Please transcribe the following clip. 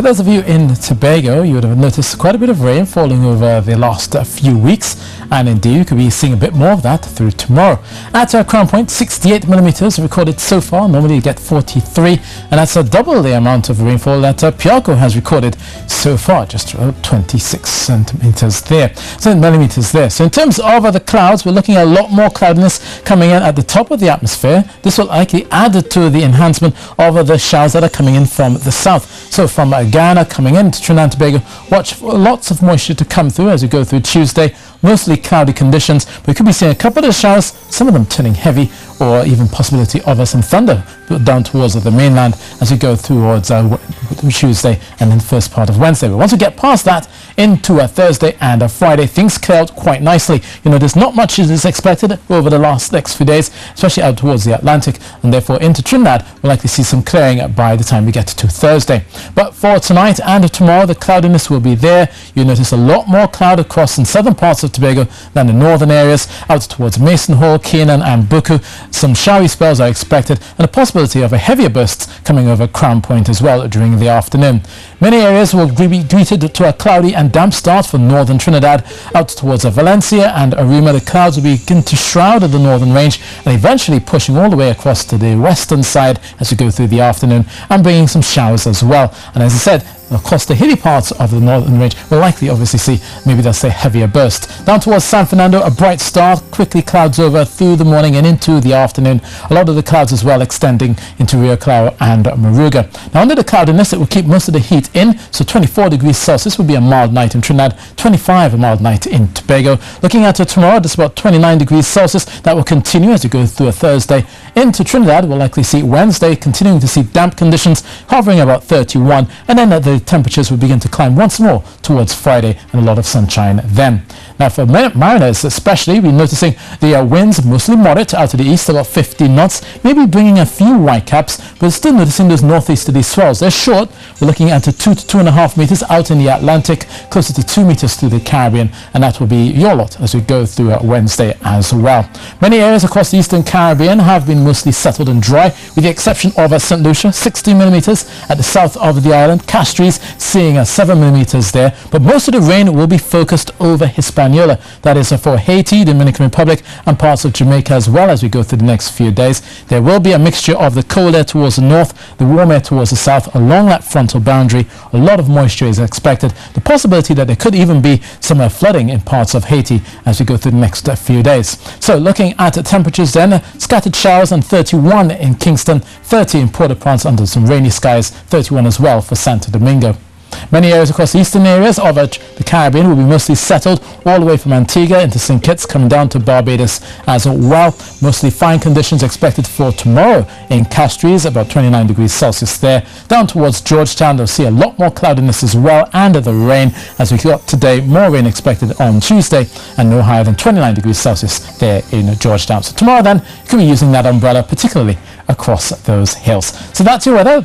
For those of you in Tobago, you would have noticed quite a bit of rain falling over the last few weeks, and indeed you could be seeing a bit more of that through tomorrow. At Crown Point, 68 millimeters recorded so far. Normally you get 43, and that's double the amount of rainfall that Piarco has recorded so far, just about 26 centimeters there, millimeters there. So in terms of the clouds, we're looking at a lot more cloudiness coming in at the top of the atmosphere. This will likely add to the enhancement of the showers that are coming in from the south. So from Guyana coming into Trinidad and Tobago, watch for lots of moisture to come through as we go through Tuesday. Mostly cloudy conditions. We could be seeing a couple of showers, some of them turning heavy, or even possibility of some thunder down towards the mainland as we go towards Tuesday and then the first part of Wednesday. But once we get past that into Thursday and Friday, things clear out quite nicely. You know, there's not much is expected over the next few days, especially out towards the Atlantic, and therefore into Trinidad we'll likely see some clearing by the time we get to Thursday. But for tonight and tomorrow, the cloudiness will be there. You'll notice a lot more cloud across in southern parts of Tobago than the northern areas, out towards Mason Hall, Keenan and Buku. Some showery spells are expected, and a possibility of a heavier bursts coming over Crown Point as well during the afternoon. Many areas will be greeted to a cloudy and damp start for northern Trinidad. Out towards Valencia and Arima, the clouds will begin to shroud the northern range and eventually pushing all the way across to the western side as we go through the afternoon and bringing some showers as well. And as I said, across the hilly parts of the northern range, we'll likely obviously see, maybe they'll say heavier burst. Down towards San Fernando, a bright start, quickly clouds over through the morning and into the afternoon. A lot of the clouds as well extending into Rio Claro and Moruga. Now under the cloudiness, it will keep most of the heat in, so 24 degrees Celsius will be a mild night in Trinidad, 25 a mild night in Tobago. Looking at tomorrow, it's about 29 degrees Celsius. That will continue as we go through a Thursday. Into Trinidad, we'll likely see Wednesday continuing to see damp conditions, hovering about 31, and then the temperatures will begin to climb once more towards Friday and a lot of sunshine then. Now for mariners especially, we're noticing the winds mostly moderate out to the east, about 15 knots, maybe bringing a few whitecaps, but still noticing those northeasterly swells. They're short. We're looking at 2 to 2.5 meters out in the Atlantic, closer to 2 meters through the Caribbean, and that will be your lot as we go through Wednesday as well. Many areas across the eastern Caribbean have been mostly settled and dry, with the exception of St. Lucia, 60 millimeters at the south of the island. Castries seeing 7 millimeters there, but most of the rain will be focused over Hispaniola. That is for Haiti, Dominican Republic, and parts of Jamaica as well as we go through the next few days. There will be a mixture of the cold air towards the north, the warm air towards the south along that frontal boundary. A lot of moisture is expected. The possibility that there could even be some flooding in parts of Haiti as we go through the next few days. So looking at temperatures then, scattered showers and 31 in Kingston, 30 in Port-au-Prince under some rainy skies, 31 as well for Santo Domingo. Many areas across the eastern areas of the Caribbean will be mostly settled, all the way from Antigua into St. Kitts, coming down to Barbados as well. Mostly fine conditions expected for tomorrow in Castries, about 29 degrees Celsius there. Down towards Georgetown, they'll see a lot more cloudiness as well, and the rain as we got today. More rain expected on Tuesday, and no higher than 29 degrees Celsius there in Georgetown. So tomorrow then, you could be using that umbrella, particularly across those hills. So that's your weather.